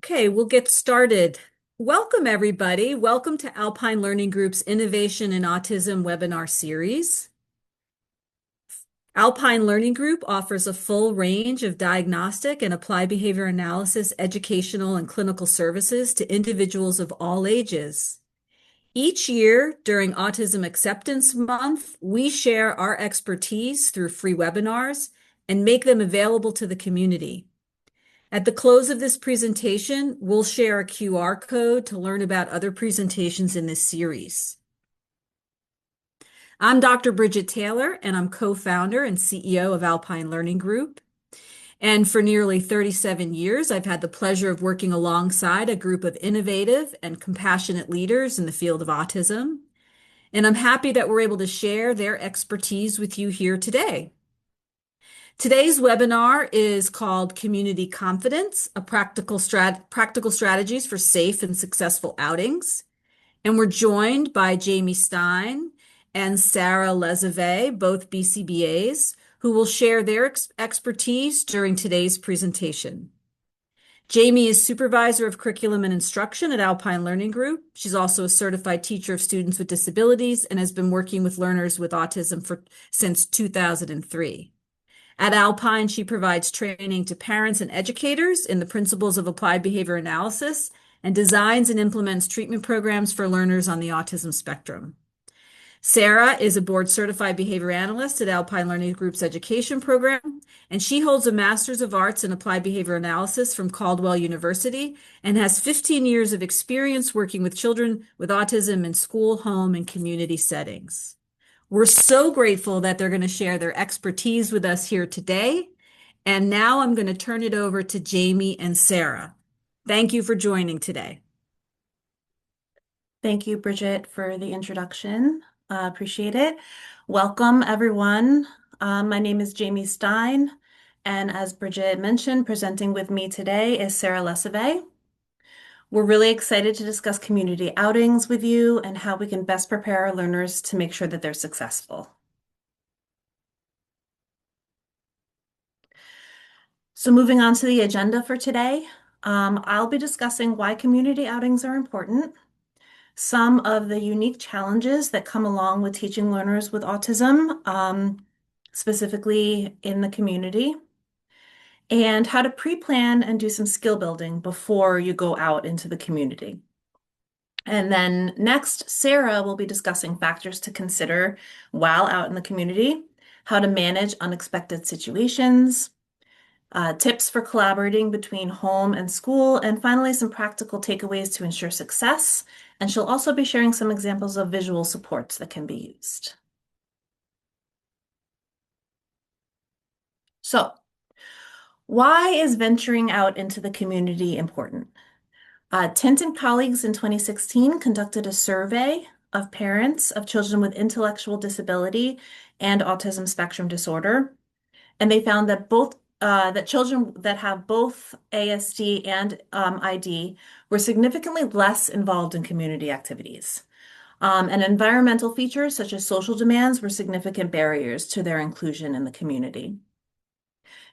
Okay, we'll get started. Welcome, everybody. Welcome to Alpine Learning Group's Innovation in Autism Webinar Series. Alpine Learning Group offers a full range of diagnostic and applied behavior analysis, educational, and clinical services to individuals of all ages. Each year during Autism Acceptance Month, we share our expertise through free webinars and make them available to the community. At the close of this presentation, we'll share a QR code to learn about other presentations in this series. I'm Dr. Bridget Taylor, and I'm co-founder and CEO of Alpine Learning Group. And for nearly 37 years, I've had the pleasure of working alongside a group of innovative and compassionate leaders in the field of autism. And I'm happy that we're able to share their expertise with you here today. Today's webinar is called Community Confidence, practical strategies for safe and successful outings. And we're joined by Jamie Stein and Sarah Lezave, both BCBAs, who will share their expertise during today's presentation. Jamie is Supervisor of Curriculum and Instruction at Alpine Learning Group. She's also a certified teacher of students with disabilities and has been working with learners with autism since 2003. At Alpine, she provides training to parents and educators in the principles of applied behavior analysis and designs and implements treatment programs for learners on the autism spectrum. Sarah is a board-certified behavior analyst at Alpine Learning Group's education program, and she holds a Master's of Arts in Applied Behavior Analysis from Caldwell University and has 15 years of experience working with children with autism in school, home, and community settings. We're so grateful that they're going to share their expertise with us here today. And now I'm going to turn it over to Jamie and Sarah. Thank you for joining today. Thank you, Bridget, for the introduction. Appreciate it. Welcome, everyone. My name is Jamie Stein, and as Bridget mentioned, presenting with me today is Sarah Lezave. We're really excited to discuss community outings with you and how we can best prepare our learners to make sure that they're successful. So moving on to the agenda for today, I'll be discussing why community outings are important, some of the unique challenges that come along with teaching learners with autism, specifically in the community, and how to pre-plan and do some skill building before you go out into the community. And then next, Sarah will be discussing factors to consider while out in the community, how to manage unexpected situations, tips for collaborating between home and school, and finally, some practical takeaways to ensure success. And she'll also be sharing some examples of visual supports that can be used. So, why is venturing out into the community important? Tint and colleagues in 2016 conducted a survey of parents of children with intellectual disability and autism spectrum disorder, and they found that that children that have both ASD and ID were significantly less involved in community activities. And environmental features such as social demands were significant barriers to their inclusion in the community.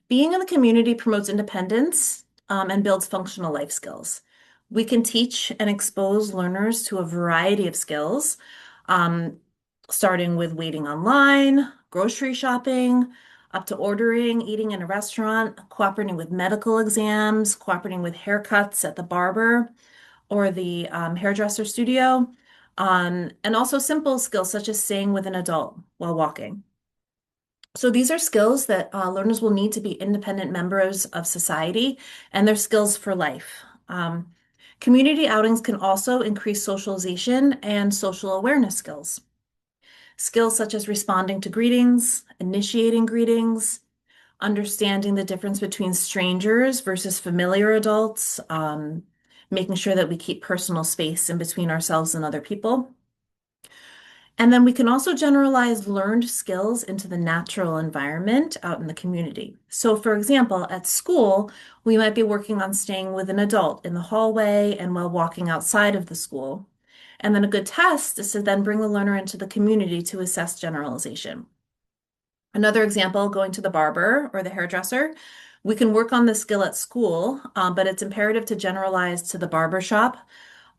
Being in the community promotes independence and builds functional life skills. We can teach and expose learners to a variety of skills, starting with waiting online, grocery shopping, up to ordering, eating in a restaurant, cooperating with medical exams, cooperating with haircuts at the barber or the hairdresser studio, and also simple skills such as staying with an adult while walking. So these are skills that learners will need to be independent members of society, and they're skills for life. Community outings can also increase socialization and social awareness skills. Skills such as responding to greetings, initiating greetings, understanding the difference between strangers versus familiar adults, making sure that we keep personal space in between ourselves and other people. And then we can also generalize learned skills into the natural environment out in the community. So for example, at school, we might be working on staying with an adult in the hallway and while walking outside of the school. And then a good test is to then bring the learner into the community to assess generalization. Another example, going to the barber or the hairdresser, We can work on the skill at school, but it's imperative to generalize to the barber shop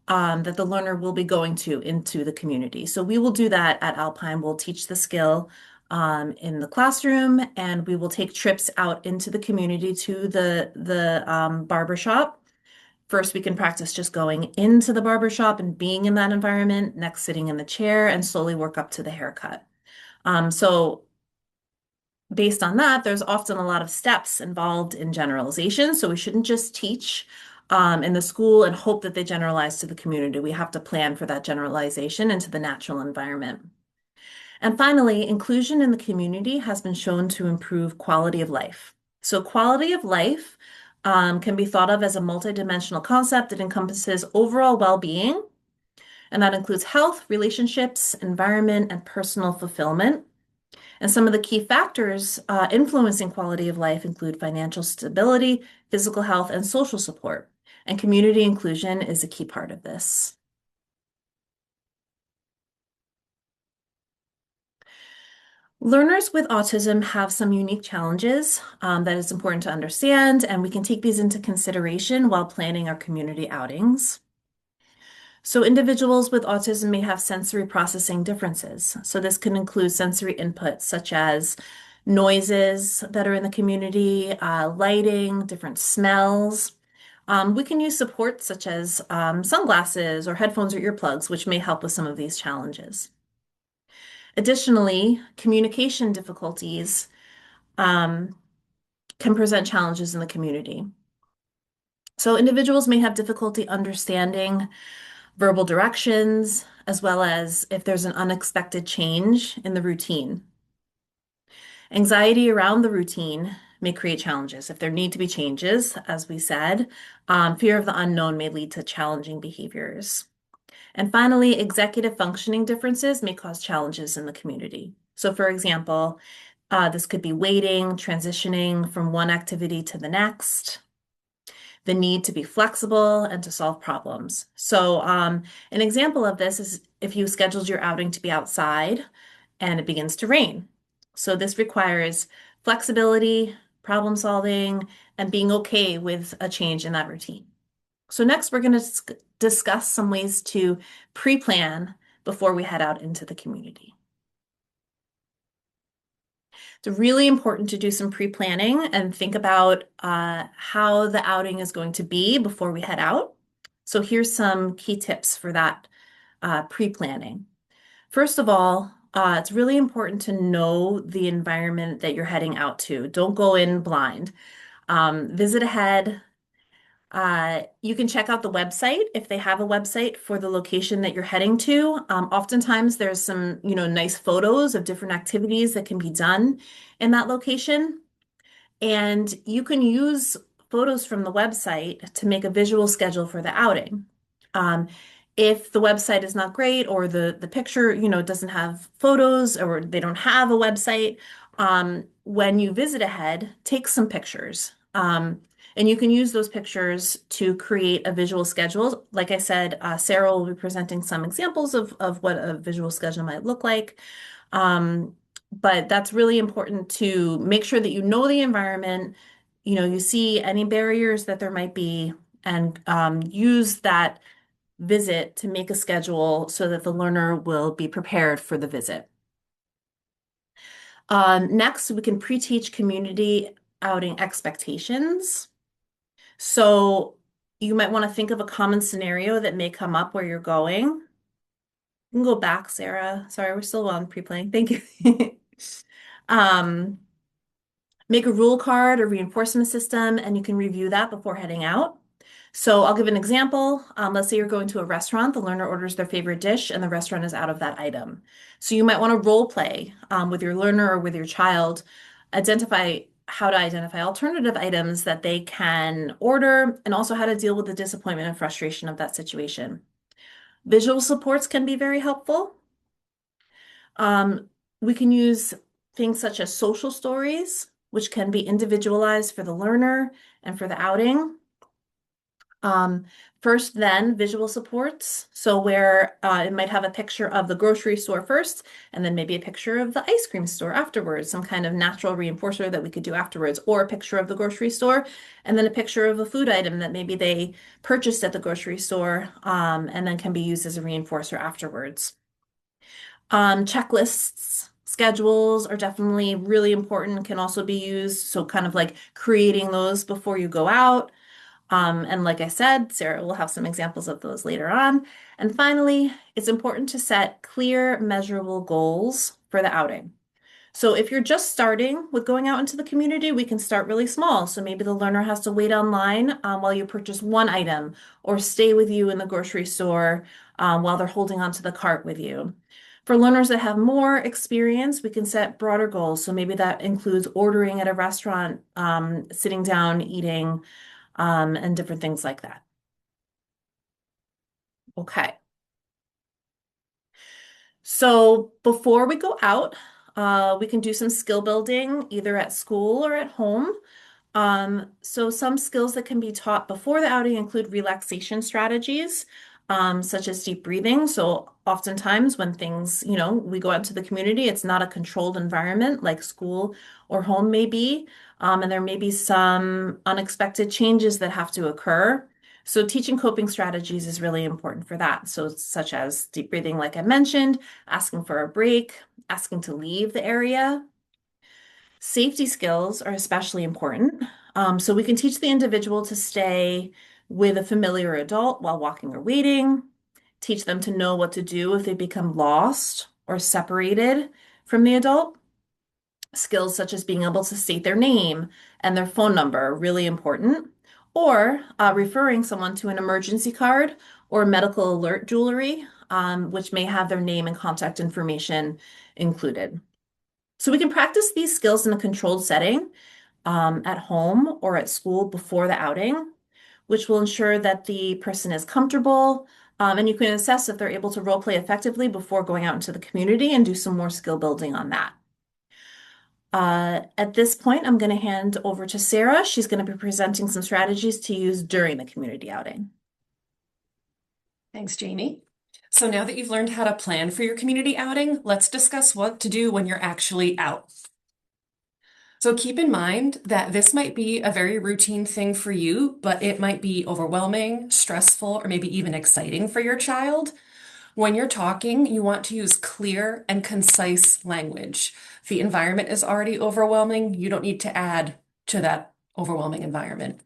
that the learner will be going to into the community. So we will do that at Alpine. We'll teach the skill in the classroom, and we will take trips out into the community to the barber shop. First, we can practice just going into the barber shop and being in that environment, next sitting in the chair, and slowly work up to the haircut. So based on that, there's often a lot of steps involved in generalization. So we shouldn't just teach in the school and hope that they generalize to the community. We have to plan for that generalization into the natural environment. And finally, inclusion in the community has been shown to improve quality of life. So quality of life can be thought of as a multidimensional concept that encompasses overall well-being, and that includes health, relationships, environment, and personal fulfillment. And some of the key factors influencing quality of life include financial stability, physical health, and social support. And community inclusion is a key part of this. Learners with autism have some unique challenges that it's important to understand, and we can take these into consideration while planning our community outings. So individuals with autism may have sensory processing differences. So this can include sensory inputs such as noises that are in the community, lighting, different smells. We can use supports such as sunglasses or headphones or earplugs, which may help with some of these challenges. Additionally, communication difficulties um, can present challenges in the community. So individuals may have difficulty understanding verbal directions, as well as if there's an unexpected change in the routine. Anxiety around the routine may create challenges. If there need to be changes, as we said, fear of the unknown may lead to challenging behaviors. And finally, executive functioning differences may cause challenges in the community. So for example, this could be waiting, transitioning from one activity to the next, the need to be flexible and to solve problems. So an example of this is if you scheduled your outing to be outside and it begins to rain. So this requires flexibility, problem solving, and being okay with a change in that routine. So next, we're going to discuss some ways to pre-plan before we head out into the community. It's really important to do some pre-planning and think about how the outing is going to be before we head out. So here's some key tips for that pre-planning. First of all, it's really important to know the environment that you're heading out to. Don't go in blind. Visit ahead. You can check out the website if they have a website for the location that you're heading to. Oftentimes there's some, nice photos of different activities that can be done in that location. And you can use photos from the website to make a visual schedule for the outing. If the website is not great or the picture, doesn't have photos or they don't have a website, when you visit ahead, take some pictures. And you can use those pictures to create a visual schedule. Like I said, Sarah will be presenting some examples of what a visual schedule might look like. But that's really important to make sure that you know the environment, you see any barriers that there might be, and use that visit to make a schedule so that the learner will be prepared for the visit. Next, we can pre-teach community outing expectations. So you might want to think of a common scenario that may come up where you're going. You can go back, Sarah. Sorry, we're still on pre-planning. Thank you. Make a rule card or reinforcement system, and you can review that before heading out. So I'll give an example. Let's say you're going to a restaurant, the learner orders their favorite dish, and the restaurant is out of that item. So you might want to role play with your learner or with your child, identify how to identify alternative items that they can order, and also how to deal with the disappointment and frustration of that situation. Visual supports can be very helpful. We can use things such as social stories, which can be individualized for the learner and for the outing. Um, First, then visual supports. So where it might have a picture of the grocery store first, and then maybe a picture of the ice cream store afterwards, some kind of natural reinforcer that we could do afterwards, or a picture of the grocery store, and then a picture of a food item that maybe they purchased at the grocery store, and then can be used as a reinforcer afterwards. Checklists, schedules are definitely really important, can also be used. So kind of like creating those before you go out. And like I said, Sarah will have some examples of those later on. And finally, it's important to set clear, measurable goals for the outing. So if you're just starting with going out into the community, we can start really small. So maybe the learner has to wait online while you purchase one item or stay with you in the grocery store while they're holding onto the cart with you. For learners that have more experience, we can set broader goals. So maybe that includes ordering at a restaurant, sitting down, eating, and different things like that. Okay. So before we go out, we can do some skill building either at school or at home. So some skills that can be taught before the outing include relaxation strategies, such as deep breathing. So oftentimes when things, we go out into the community, it's not a controlled environment like school or home may be. And there may be some unexpected changes that have to occur. So teaching coping strategies is really important for that. So such as deep breathing, like I mentioned, asking for a break, asking to leave the area. Safety skills are especially important. So we can teach the individual to stay with a familiar adult while walking or waiting, teach them to know what to do if they become lost or separated from the adult. Skills such as being able to state their name and their phone number are really important, or referring someone to an emergency card or medical alert jewelry, which may have their name and contact information included. So we can practice these skills in a controlled setting at home or at school before the outing, which will ensure that the person is comfortable. And you can assess if they're able to role play effectively before going out into the community and do some more skill building on that. At this point, I'm going to hand over to Sarah. She's going to be presenting some strategies to use during the community outing. Thanks, Jamie. So now that you've learned how to plan for your community outing, let's discuss what to do when you're actually out. So keep in mind that this might be a very routine thing for you, but it might be overwhelming, stressful, or maybe even exciting for your child. When you're talking, you want to use clear and concise language. The environment is already overwhelming. You don't need to add to that overwhelming environment.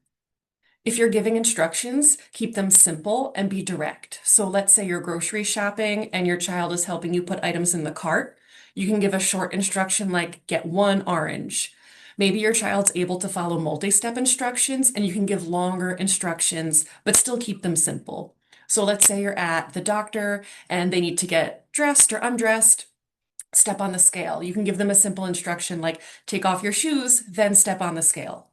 If you're giving instructions, keep them simple and be direct. So let's say you're grocery shopping and your child is helping you put items in the cart. You can give a short instruction like get 1 orange. Maybe your child's able to follow multi-step instructions and you can give longer instructions, but still keep them simple. So let's say you're at the doctor and they need to get dressed or undressed. Step on the scale. You can give them a simple instruction like take off your shoes, then step on the scale.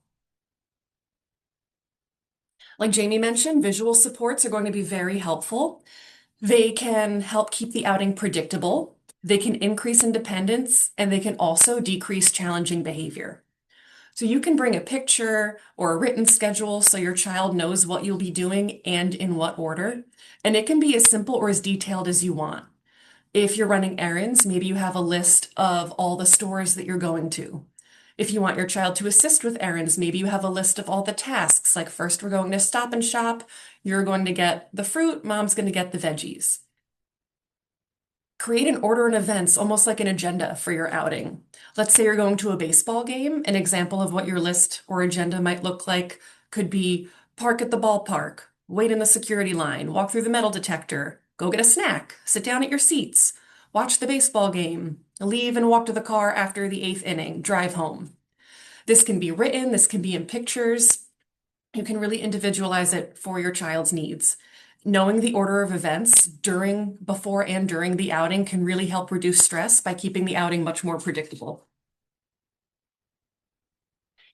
Like Jamie mentioned, visual supports are going to be very helpful. They can help keep the outing predictable. They can increase independence, and they can also decrease challenging behavior. So you can bring a picture or a written schedule so your child knows what you'll be doing and in what order. And it can be as simple or as detailed as you want. If you're running errands, maybe you have a list of all the stores that you're going to. If you want your child to assist with errands, maybe you have a list of all the tasks, like first we're going to Stop and Shop, you're going to get the fruit, mom's going to get the veggies. Create an order in events, almost like an agenda for your outing. Let's say you're going to a baseball game. An example of what your list or agenda might look like could be park at the ballpark, wait in the security line, walk through the metal detector, go get a snack, sit down at your seats, watch the baseball game, leave and walk to the car after the 8th inning, drive home. This can be written, this can be in pictures. You can really individualize it for your child's needs. Knowing the order of events before and during the outing can really help reduce stress by keeping the outing much more predictable.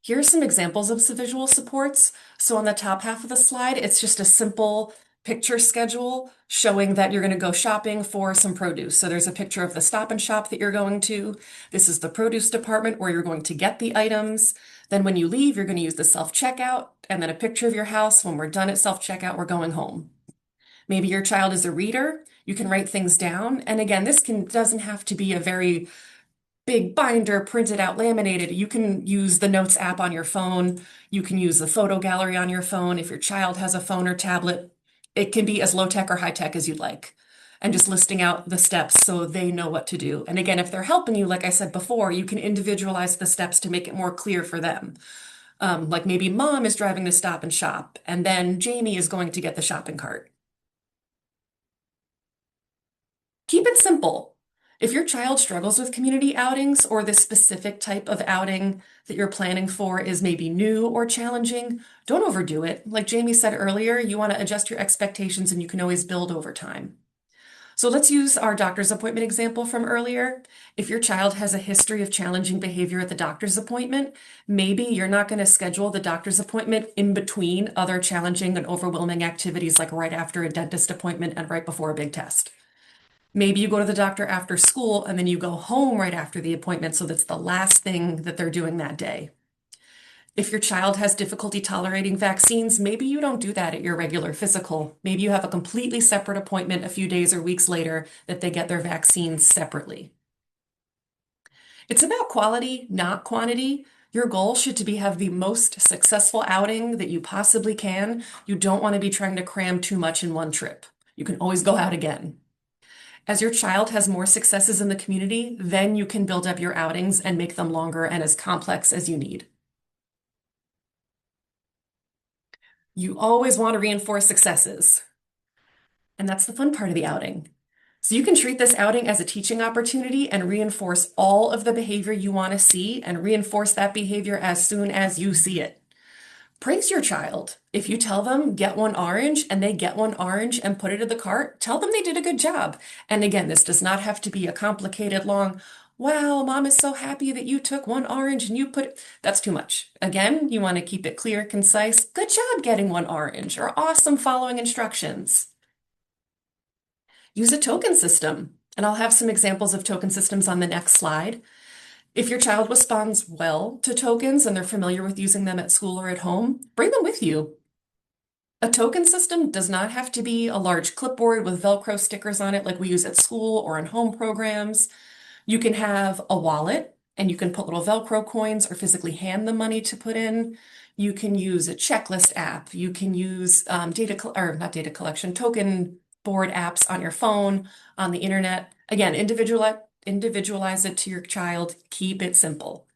Here are some examples of some visual supports. So on the top half of the slide, it's just a simple picture schedule showing that you're going to go shopping for some produce. So there's a picture of the Stop and Shop that you're going to. This is the produce department where you're going to get the items. Then when you leave, you're going to use the self-checkout and then a picture of your house. When we're done at self-checkout, we're going home. Maybe your child is a reader. You can write things down. And again, doesn't have to be a very big binder, printed out, laminated. You can use the Notes app on your phone. You can use the photo gallery on your phone. If your child has a phone or tablet, it can be as low tech or high tech as you'd like. And just listing out the steps so they know what to do. And again, if they're helping you, like I said before, you can individualize the steps to make it more clear for them. Like maybe mom is driving to Stop and Shop, and then Jamie is going to get the shopping cart. Keep it simple. If your child struggles with community outings or this specific type of outing that you're planning for is maybe new or challenging, don't overdo it. Like Jamie said earlier, you want to adjust your expectations and you can always build over time. So let's use our doctor's appointment example from earlier. If your child has a history of challenging behavior at the doctor's appointment, maybe you're not going to schedule the doctor's appointment in between other challenging and overwhelming activities like right after a dentist appointment and right before a big test. Maybe you go to the doctor after school and then you go home right after the appointment, so that's the last thing that they're doing that day. If your child has difficulty tolerating vaccines, maybe you don't do that at your regular physical. Maybe you have a completely separate appointment a few days or weeks later that they get their vaccines separately. It's about quality, not quantity. Your goal should to be have the most successful outing that you possibly can. You don't want to be trying to cram too much in one trip. You can always go out again. As your child has more successes in the community, then you can build up your outings and make them longer and as complex as you need. You always want to reinforce successes. And that's the fun part of the outing. So you can treat this outing as a teaching opportunity and reinforce all of the behavior you want to see and reinforce that behavior as soon as you see it. Praise your child. If you tell them get one orange and they get one orange and put it in the cart, tell them they did a good job. And again, this does not have to be a complicated, long, wow, mom is so happy that you took one orange and you put it. That's too much. Again, you want to keep it clear, concise. Good job getting one orange, or awesome following instructions. Use a token system. And I'll have some examples of token systems on the next slide. If your child responds well to tokens and they're familiar with using them at school or at home, bring them with you. A token system does not have to be a large clipboard with Velcro stickers on it like we use at school or in home programs. You can have a wallet and you can put little Velcro coins or physically hand them money to put in. You can use a checklist app. You can use token board apps on your phone, on the internet. Again, individualize it to your child. Keep it simple.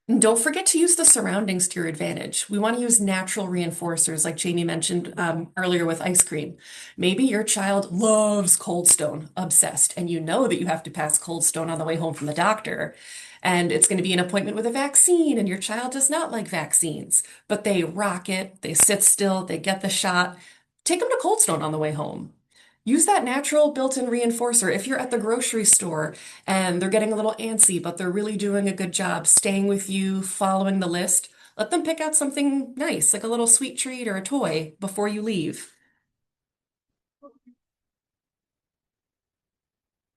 And don't forget to use the surroundings to your advantage. We want to use natural reinforcers, like Jamie mentioned earlier with ice cream. Maybe your child loves Cold Stone, obsessed, and you know that you have to pass Cold Stone on the way home from the doctor. And it's going to be an appointment with a vaccine, and your child does not like vaccines, but they rock it, they sit still, they get the shot. Take them to Cold Stone on the way home. Use that natural built-in reinforcer. If you're at the grocery store and they're getting a little antsy, but they're really doing a good job staying with you, following the list, let them pick out something nice, like a little sweet treat or a toy before you leave.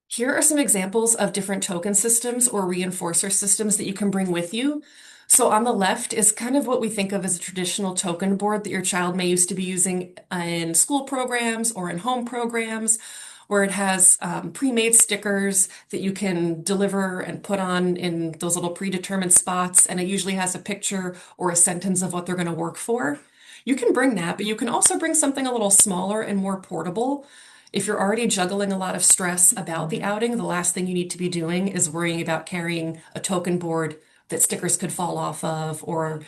Here are some examples of different token systems or reinforcer systems that you can bring with you. So on the left is kind of what we think of as a traditional token board that your child may used to be using in school programs or in home programs, where it has pre-made stickers that you can deliver and put on in those little predetermined spots. And it usually has a picture or a sentence of what they're going to work for. You can bring that, but you can also bring something a little smaller and more portable. If you're already juggling a lot of stress about the outing, the last thing you need to be doing is worrying about carrying a token board that stickers could fall off of, or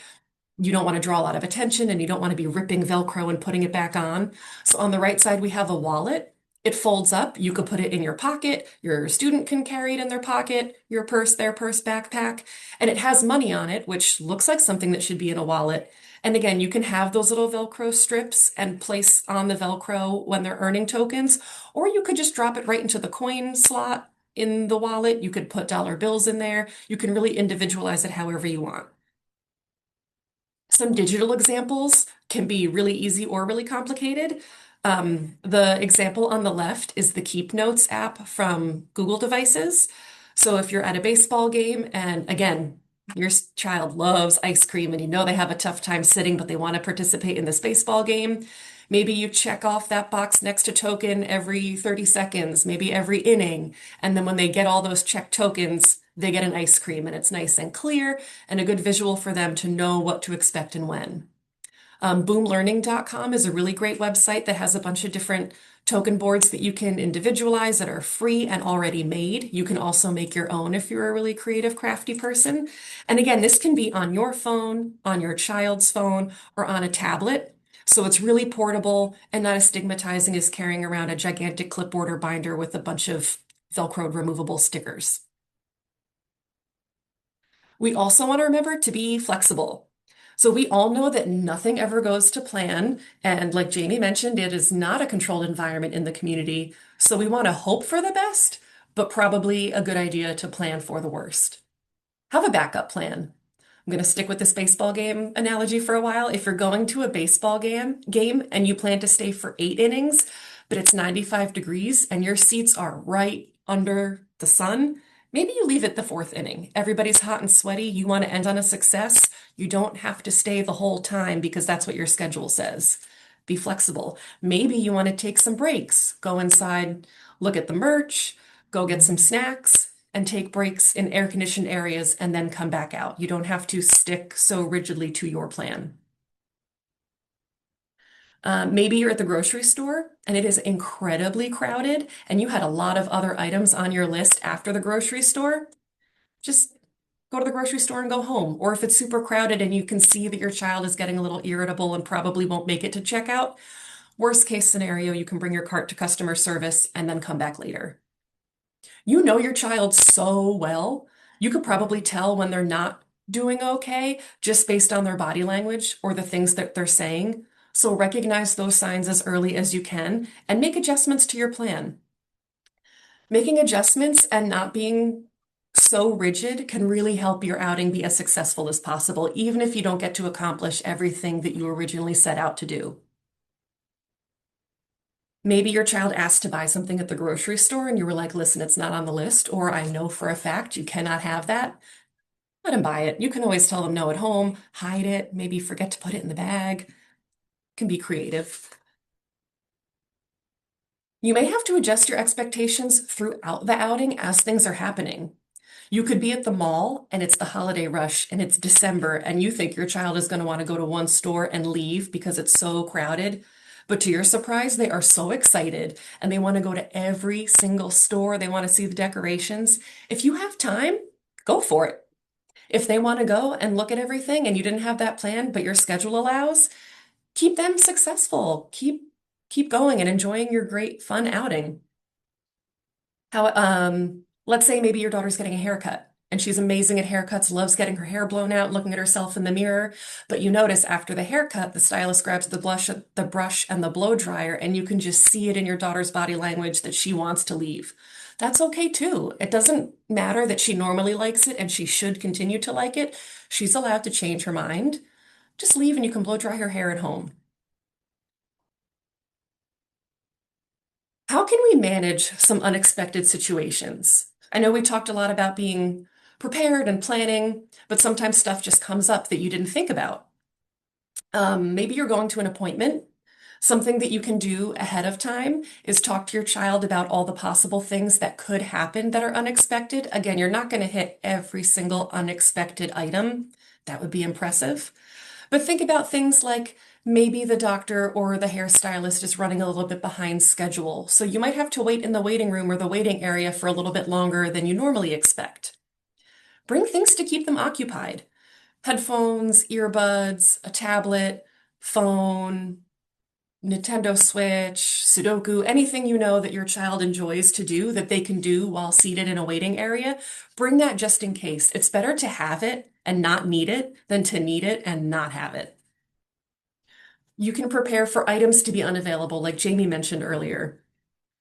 you don't want to draw a lot of attention and you don't want to be ripping Velcro and putting it back on. So on the right side, we have a wallet. It folds up. You could put it in your pocket. Your student can carry it in their pocket, your purse, their purse, backpack, and it has money on it, which looks like something that should be in a wallet. And again, you can have those little Velcro strips and place on the Velcro when they're earning tokens, or you could just drop it right into the coin slot in the wallet. You could put dollar bills in there. You can really individualize it however you want. Some digital examples can be really easy or really complicated. The example on the left is the Keep Notes app from Google devices. So if you're at a baseball game, and again, Your child loves ice cream and you know they have a tough time sitting, but they want to participate in this baseball game. Maybe you check off that box next to token every 30 seconds, maybe every inning. And then when they get all those checked tokens, they get an ice cream and it's nice and clear and a good visual for them to know what to expect and when. Boomlearning.com is a really great website that has a bunch of different token boards that you can individualize that are free and already made. You can also make your own if you're a really creative, crafty person. And again, this can be on your phone, on your child's phone, or on a tablet. So it's really portable and not as stigmatizing as carrying around a gigantic clipboard or binder with a bunch of Velcro removable stickers. We also want to remember to be flexible. So we all know that nothing ever goes to plan. And like Jamie mentioned, it is not a controlled environment in the community. So we want to hope for the best, but probably a good idea to plan for the worst. Have a backup plan. I'm going to stick with this baseball game analogy for a while. If you're going to a baseball game and you plan to stay for 8 innings, but it's 95 degrees and your seats are right under the sun, maybe you leave it the 4th inning. Everybody's hot and sweaty. You want to end on a success. You don't have to stay the whole time because that's what your schedule says. Be flexible. Maybe you want to take some breaks, go inside, look at the merch, go get some snacks, and take breaks in air-conditioned areas and then come back out. You don't have to stick so rigidly to your plan. Maybe you're at the grocery store and it is incredibly crowded and you had a lot of other items on your list after the grocery store. Just go to the grocery store and go home. Or if it's super crowded and you can see that your child is getting a little irritable and probably won't make it to checkout, worst case scenario, you can bring your cart to customer service and then come back later. You know your child so well, you could probably tell when they're not doing okay just based on their body language or the things that they're saying. So recognize those signs as early as you can and make adjustments to your plan. Making adjustments and not being so rigid can really help your outing be as successful as possible, even if you don't get to accomplish everything that you originally set out to do. Maybe your child asked to buy something at the grocery store and you were like, listen, it's not on the list, or I know for a fact you cannot have that. Let them buy it. You can always tell them no at home, hide it, maybe forget to put it in the bag. Can be creative. You may have to adjust your expectations throughout the outing as things are happening. You could be at the mall and it's the holiday rush and it's December and you think your child is going to want to go to one store and leave because it's so crowded. But to your surprise, they are so excited and they want to go to every single store. They want to see the decorations. If you have time, go for it. If they want to go and look at everything and you didn't have that plan, but your schedule allows, keep them successful. Keep going and enjoying your great fun outing. Let's say maybe your daughter's getting a haircut and she's amazing at haircuts, loves getting her hair blown out, looking at herself in the mirror. But you notice after the haircut, the stylist grabs the brush and the blow dryer, and you can just see it in your daughter's body language that she wants to leave. That's okay too. It doesn't matter that she normally likes it and she should continue to like it. She's allowed to change her mind. Just leave and you can blow dry her hair at home. How can we manage some unexpected situations? I know we talked a lot about being prepared and planning, but sometimes stuff just comes up that you didn't think about. Maybe you're going to an appointment. Something that you can do ahead of time is talk to your child about all the possible things that could happen that are unexpected. Again, you're not going to hit every single unexpected item. That would be impressive. But think about things like maybe the doctor or the hairstylist is running a little bit behind schedule. So you might have to wait in the waiting room or the waiting area for a little bit longer than you normally expect. Bring things to keep them occupied. Headphones, earbuds, a tablet, phone, Nintendo Switch, Sudoku, anything you know that your child enjoys to do that they can do while seated in a waiting area, bring that just in case. It's better to have it and not need it than to need it and not have it. You can prepare for items to be unavailable, like Jamie mentioned earlier.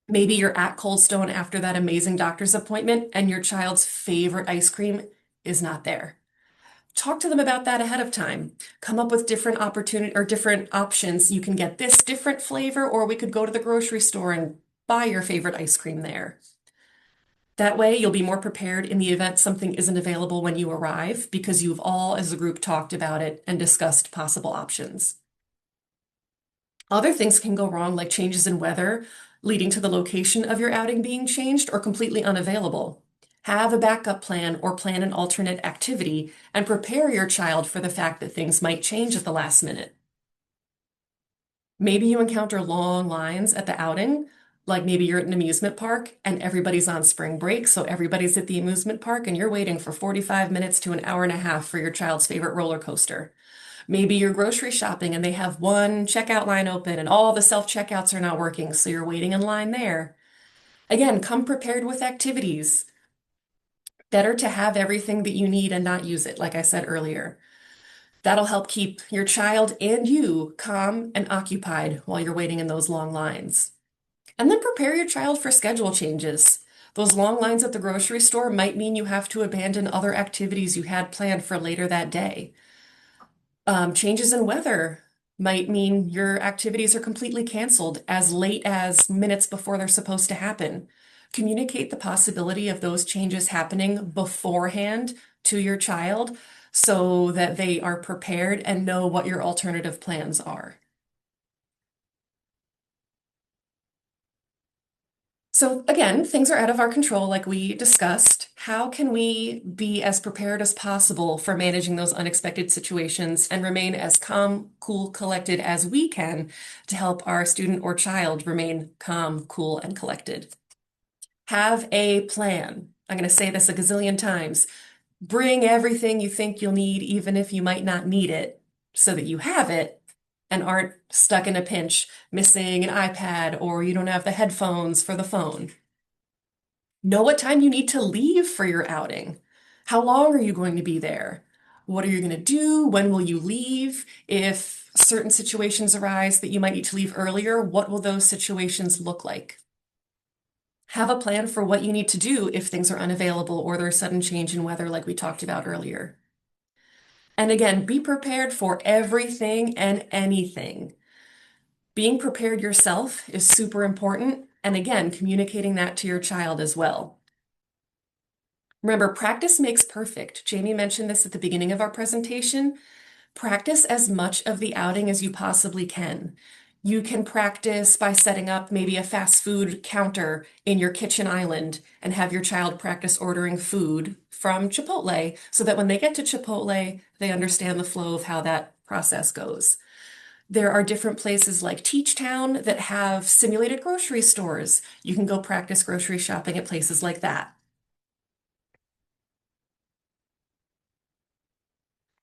Maybe you're at Cold Stone after that amazing doctor's appointment and your child's favorite ice cream is not there. Talk to them about that ahead of time. Come up with different opportunity or different options. You can get this different flavor, or we could go to the grocery store and buy your favorite ice cream there. That way, you'll be more prepared in the event something isn't available when you arrive because you've all, as a group, talked about it and discussed possible options. Other things can go wrong, like changes in weather, leading to the location of your outing being changed or completely unavailable. Have a backup plan or plan an alternate activity and prepare your child for the fact that things might change at the last minute. Maybe you encounter long lines at the outing, like maybe you're at an amusement park and everybody's on spring break, so everybody's at the amusement park and you're waiting for 45 minutes to an hour and a half for your child's favorite roller coaster. Maybe you're grocery shopping and they have one checkout line open and all the self-checkouts are not working, so you're waiting in line there. Again, come prepared with activities. Better to have everything that you need and not use it, like I said earlier. That'll help keep your child and you calm and occupied while you're waiting in those long lines. And then prepare your child for schedule changes. Those long lines at the grocery store might mean you have to abandon other activities you had planned for later that day. Changes in weather might mean your activities are completely canceled as late as minutes before they're supposed to happen. Communicate the possibility of those changes happening beforehand to your child so that they are prepared and know what your alternative plans are. So again, things are out of our control, like we discussed. How can we be as prepared as possible for managing those unexpected situations and remain as calm, cool, collected as we can to help our student or child remain calm, cool, and collected? Have a plan. I'm going to say this a gazillion times. Bring everything you think you'll need, even if you might not need it, so that you have it and aren't stuck in a pinch, missing an iPad, or you don't have the headphones for the phone. Know what time you need to leave for your outing. How long are you going to be there? What are you going to do? When will you leave? If certain situations arise that you might need to leave earlier, what will those situations look like? Have a plan for what you need to do if things are unavailable or there's sudden change in weather like we talked about earlier. And again, be prepared for everything and anything. Being prepared yourself is super important. And again, communicating that to your child as well. Remember, practice makes perfect. Jamie mentioned this at the beginning of our presentation. Practice as much of the outing as you possibly can. You can practice by setting up maybe a fast food counter in your kitchen island and have your child practice ordering food from Chipotle so that when they get to Chipotle, they understand the flow of how that process goes. There are different places like Teach Town that have simulated grocery stores. You can go practice grocery shopping at places like that.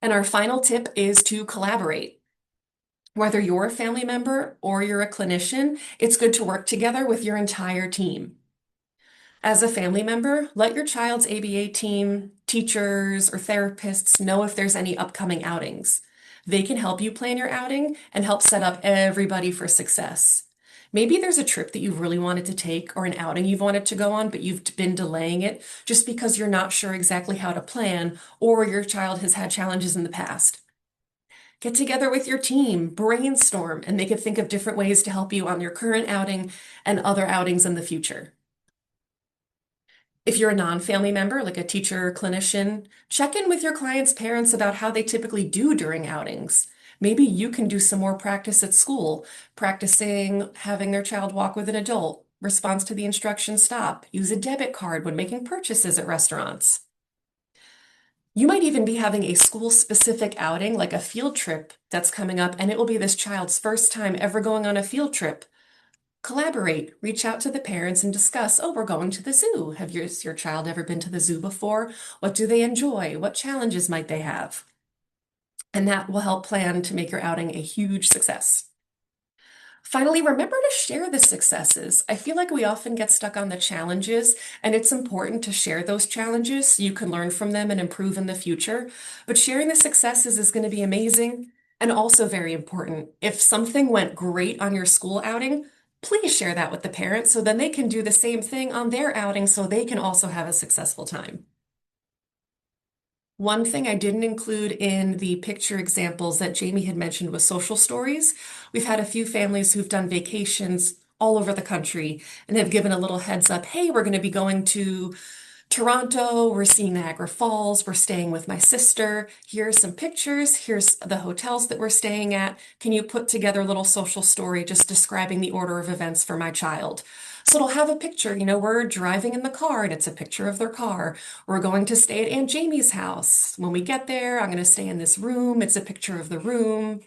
And our final tip is to collaborate. Whether you're a family member or you're a clinician, it's good to work together with your entire team. As a family member, let your child's ABA team, teachers, or therapists know if there's any upcoming outings. They can help you plan your outing and help set up everybody for success. Maybe there's a trip that you've really wanted to take or an outing you've wanted to go on, but you've been delaying it just because you're not sure exactly how to plan or your child has had challenges in the past. Get together with your team, brainstorm, and they can think of different ways to help you on your current outing and other outings in the future. If you're a non-family member, like a teacher or clinician, check in with your clients' parents about how they typically do during outings. Maybe you can do some more practice at school, practicing having their child walk with an adult, response to the instruction stop, use a debit card when making purchases at restaurants. You might even be having a school-specific outing, like a field trip that's coming up, and it will be this child's first time ever going on a field trip. Collaborate, reach out to the parents and discuss, oh, we're going to the zoo. Have your child ever been to the zoo before? What do they enjoy? What challenges might they have? And that will help plan to make your outing a huge success. Finally, remember to share the successes. I feel like we often get stuck on the challenges, and it's important to share those challenges so you can learn from them and improve in the future. But sharing the successes is going to be amazing and also very important. If something went great on your school outing, please share that with the parents so then they can do the same thing on their outing so they can also have a successful time. One thing I didn't include in the picture examples that Jamie had mentioned was social stories. We've had a few families who've done vacations all over the country and have given a little heads up, hey, we're going to be going to Toronto, we're seeing Niagara Falls, we're staying with my sister. Here's some pictures. Here's the hotels that we're staying at. Can you put together a little social story just describing the order of events for my child? So it'll have a picture, we're driving in the car and it's a picture of their car. We're going to stay at Aunt Jamie's house. When we get there, I'm going to stay in this room. It's a picture of the room.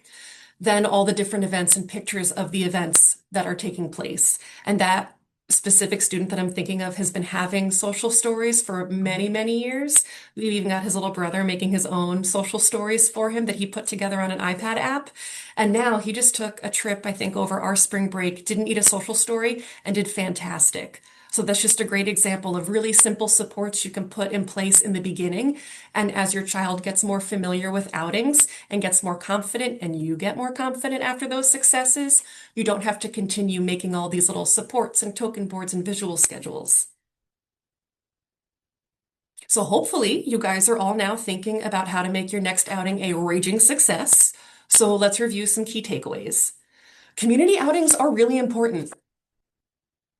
Then all the different events and pictures of the events that are taking place. And that specific student that I'm thinking of has been having social stories for many, many years. We've even got his little brother making his own social stories for him that he put together on an iPad app. And now he just took a trip, I think, over our spring break, didn't need a social story, and did fantastic. So that's just a great example of really simple supports you can put in place in the beginning. And as your child gets more familiar with outings and gets more confident, and you get more confident after those successes, you don't have to continue making all these little supports and token boards and visual schedules. So hopefully you guys are all now thinking about how to make your next outing a raging success. So let's review some key takeaways. Community outings are really important.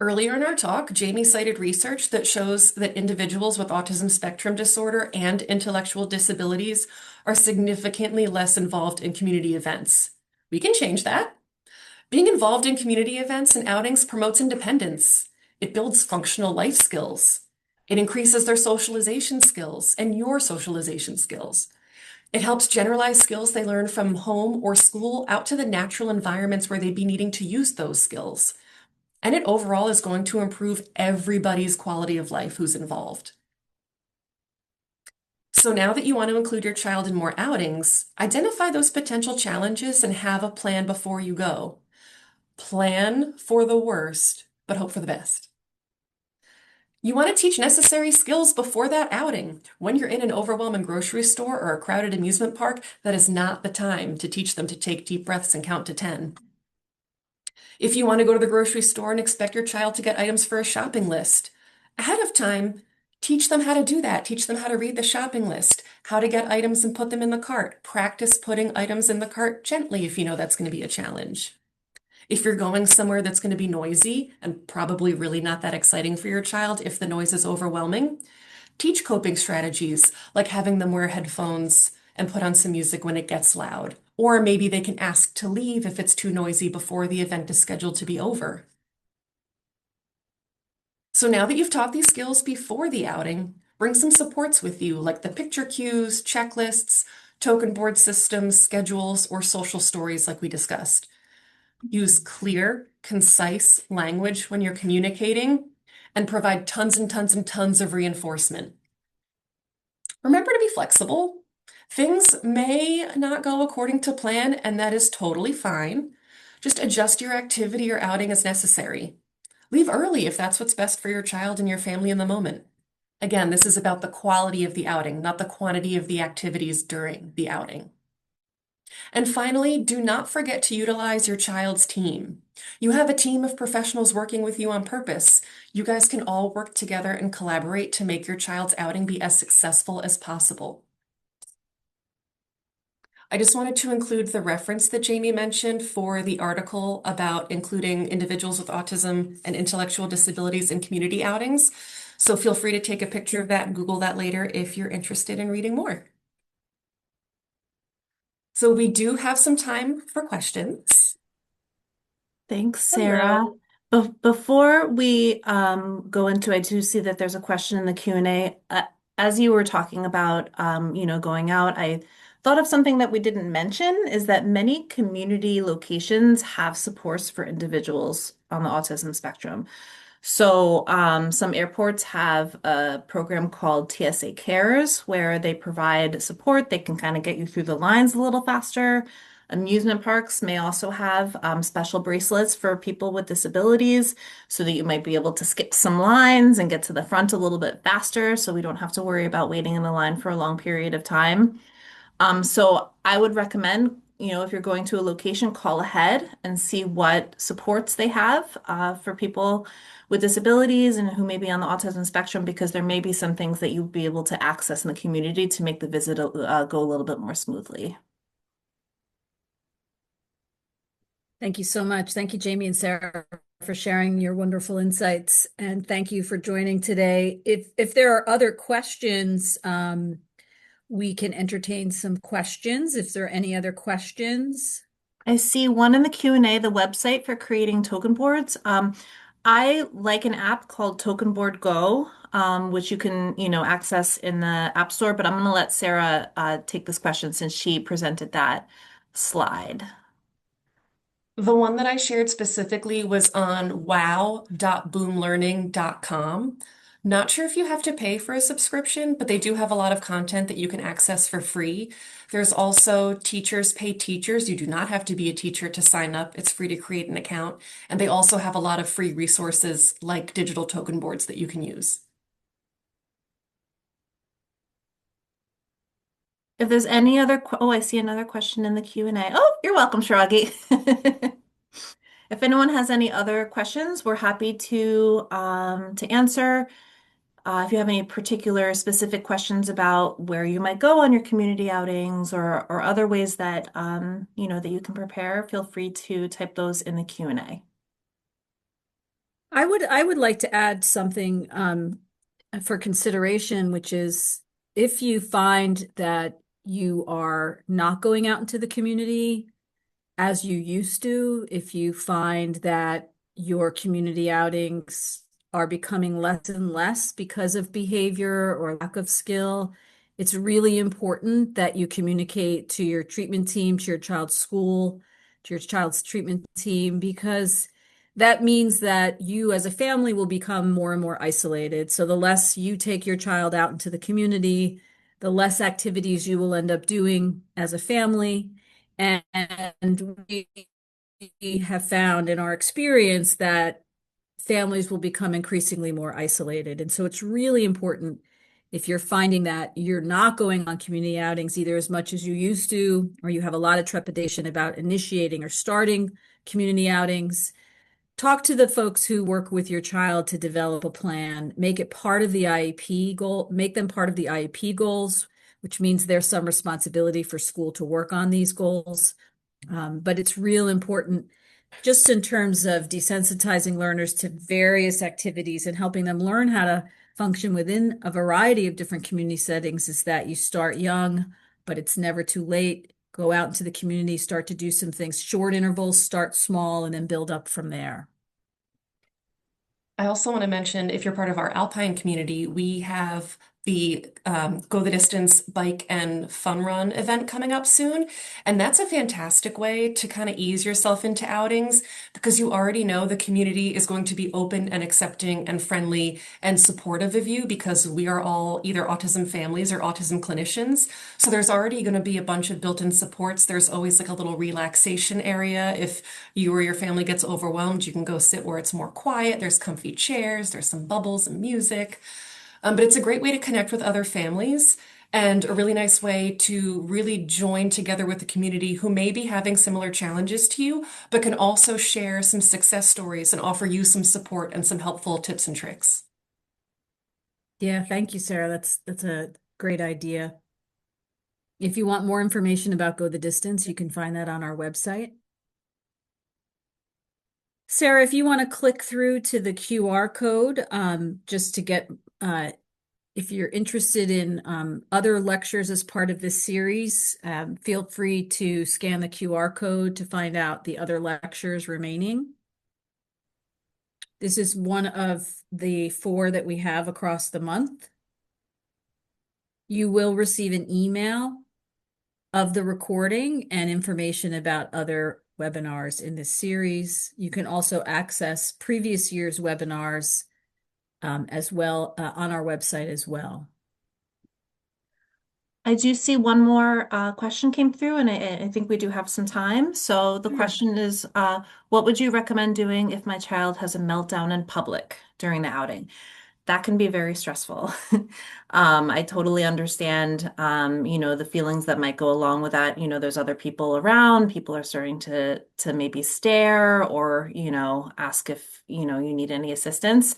Earlier in our talk, Jamie cited research that shows that individuals with autism spectrum disorder and intellectual disabilities are significantly less involved in community events. We can change that. Being involved in community events and outings promotes independence. It builds functional life skills. It increases their socialization skills and your socialization skills. It helps generalize skills they learn from home or school out to the natural environments where they'd be needing to use those skills. And it overall is going to improve everybody's quality of life who's involved. So now that you want to include your child in more outings, identify those potential challenges and have a plan before you go. Plan for the worst, but hope for the best. You want to teach necessary skills before that outing. When you're in an overwhelming grocery store or a crowded amusement park, that is not the time to teach them to take deep breaths and count to 10. If you want to go to the grocery store and expect your child to get items for a shopping list, ahead of time, teach them how to do that. Teach them how to read the shopping list, how to get items and put them in the cart. Practice putting items in the cart gently if you know that's going to be a challenge. If you're going somewhere that's going to be noisy and probably really not that exciting for your child if the noise is overwhelming, teach coping strategies like having them wear headphones and put on some music when it gets loud. Or maybe they can ask to leave if it's too noisy before the event is scheduled to be over. So now that you've taught these skills before the outing, bring some supports with you like the picture cues, checklists, token board systems, schedules, or social stories like we discussed. Use clear, concise language when you're communicating and provide tons and tons and tons of reinforcement. Remember to be flexible. Things may not go according to plan, and that is totally fine. Just adjust your activity or outing as necessary. Leave early if that's what's best for your child and your family in the moment. Again, this is about the quality of the outing, not the quantity of the activities during the outing. And finally, do not forget to utilize your child's team. You have a team of professionals working with you on purpose. You guys can all work together and collaborate to make your child's outing be as successful as possible. I just wanted to include the reference that Jamie mentioned for the article about including individuals with autism and intellectual disabilities in community outings. So feel free to take a picture of that and Google that later if you're interested in reading more. So we do have some time for questions. Thanks, Sarah. Hello. Before we go into, I do see that there's a question in the Q&A. As you were talking about, going out, I thought of something that we didn't mention is that many community locations have supports for individuals on the autism spectrum. So some airports have a program called TSA Cares where they provide support. They can kind of get you through the lines a little faster. Amusement parks may also have special bracelets for people with disabilities so that you might be able to skip some lines and get to the front a little bit faster so we don't have to worry about waiting in the line for a long period of time. So I would recommend, if you're going to a location, call ahead and see what supports they have for people with disabilities and who may be on the autism spectrum, because there may be some things that you'll be able to access in the community to make the visit go a little bit more smoothly. Thank you so much. Thank you, Jamie and Sarah, for sharing your wonderful insights, and thank you for joining today. If there are other questions, we can entertain some questions. If there are any other questions. I see one in the Q&A, the website for creating token boards. I like an app called Token Board Go, which you can, access in the App Store, but I'm going to let Sarah take this question since she presented that slide. The one that I shared specifically was on wow.boomlearning.com. Not sure if you have to pay for a subscription, but they do have a lot of content that you can access for free. There's also Teachers Pay Teachers. You do not have to be a teacher to sign up. It's free to create an account. And they also have a lot of free resources like digital token boards that you can use. If there's any other, oh, I see another question in the Q&A. Oh, you're welcome, Shiragi. If anyone has any other questions, we're happy to answer. If you have any particular specific questions about where you might go on your community outings or other ways that that you can prepare, feel free to type those in the Q&A. I would like to add something for consideration, which is if you find that you are not going out into the community as you used to, if you find that your community outings are becoming less and less because of behavior or lack of skill, it's really important that you communicate to your treatment team, to your child's school, to your child's treatment team, because that means that you as a family will become more and more isolated. So the less you take your child out into the community, the less activities you will end up doing as a family. And we have found in our experience that families will become increasingly more isolated. And so it's really important if you're finding that you're not going on community outings either as much as you used to, or you have a lot of trepidation about initiating or starting community outings, talk to the folks who work with your child to develop a plan, make it part of the IEP goal, make them part of the IEP goals, which means there's some responsibility for school to work on these goals. But it's real important just in terms of desensitizing learners to various activities and helping them learn how to function within a variety of different community settings is that you start young, but it's never too late. Go out into the community, start to do some things, short intervals, start small, and then build up from there. I also want to mention if you're part of our Alpine community, we have the Go the Distance bike and fun run event coming up soon. And that's a fantastic way to kind of ease yourself into outings because you already know the community is going to be open and accepting and friendly and supportive of you because we are all either autism families or autism clinicians. So there's already going to be a bunch of built-in supports. There's always like a little relaxation area. If you or your family gets overwhelmed, you can go sit where it's more quiet. There's comfy chairs, there's some bubbles and music. But it's a great way to connect with other families and a really nice way to really join together with the community who may be having similar challenges to you, but can also share some success stories and offer you some support and some helpful tips and tricks. Yeah, thank you, Sarah. That's a great idea. If you want more information about Go the Distance, you can find that on our website. Sarah, if you want to click through to the QR code, just to get, if you're interested in other lectures as part of this series, feel free to scan the QR code to find out the other lectures remaining. This is one of the 4 that we have across the month. You will receive an email of the recording and information about other webinars in this series. You can also access previous year's webinars as well on our website as well. I do see one more question came through, and I think we do have some time. So the question is, what would you recommend doing if my child has a meltdown in public during the outing? That can be very stressful. I totally understand, the feelings that might go along with that. There's other people around, people are starting to maybe stare or, ask if, you need any assistance.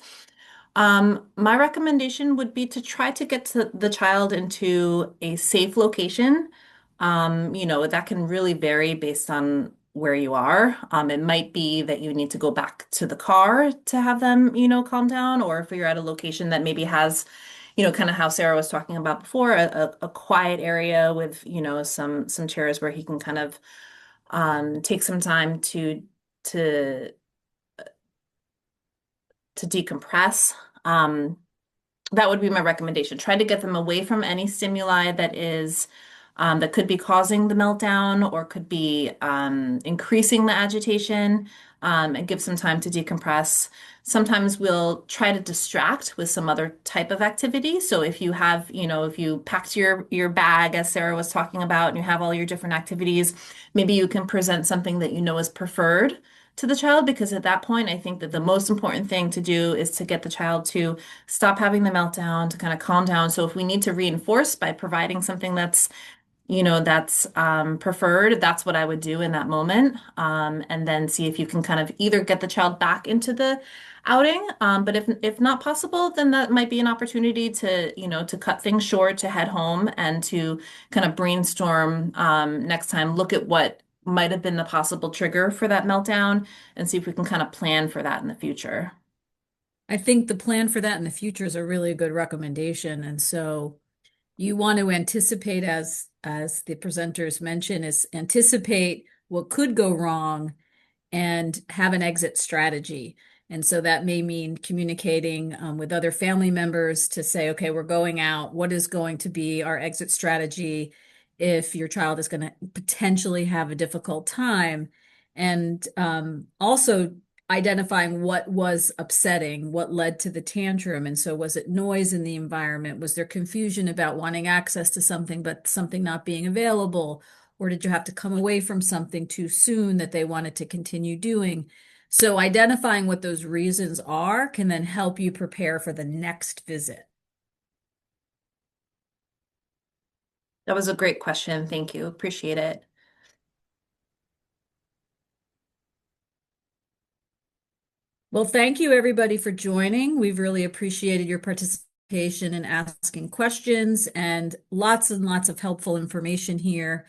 My recommendation would be to try to get the child into a safe location. That can really vary based on where you are. It might be that you need to go back to the car to have them, calm down, or if you're at a location that maybe has, kind of how Sarah was talking about before, a quiet area with, some chairs where he can kind of take some time to to decompress. That would be my recommendation. Try to get them away from any stimuli that could be causing the meltdown or could be increasing the agitation, and give some time to decompress. Sometimes we'll try to distract with some other type of activity. So if you have, if you packed your bag, as Sarah was talking about, and you have all your different activities, maybe you can present something that you know is preferred to the child, because at that point, I think that the most important thing to do is to get the child to stop having the meltdown, to kind of calm down. So if we need to reinforce by providing something that's preferred, that's what I would do in that moment. And then see if you can kind of either get the child back into the outing. But if not possible, then that might be an opportunity to cut things short, to head home and to kind of brainstorm next time, look at what might have been the possible trigger for that meltdown and see if we can kind of plan for that in the future. I think the plan for that in the future is a really good recommendation. And so you want to anticipate, as the presenters mentioned, is anticipate what could go wrong and have an exit strategy. And so that may mean communicating with other family members to say, okay, we're going out. What is going to be our exit strategy if your child is going to potentially have a difficult time? And also identifying what was upsetting, what led to the tantrum. And so was it noise in the environment? Was there confusion about wanting access to something, but something not being available? Or did you have to come away from something too soon that they wanted to continue doing? So identifying what those reasons are can then help you prepare for the next visit. That was a great question. Thank you. Appreciate it. Well, thank you everybody for joining. We've really appreciated your participation and asking questions, and lots of helpful information here.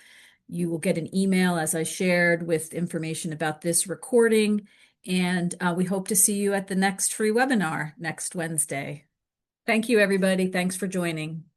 You will get an email, as I shared, with information about this recording, and we hope to see you at the next free webinar next Wednesday. Thank you, everybody. Thanks for joining.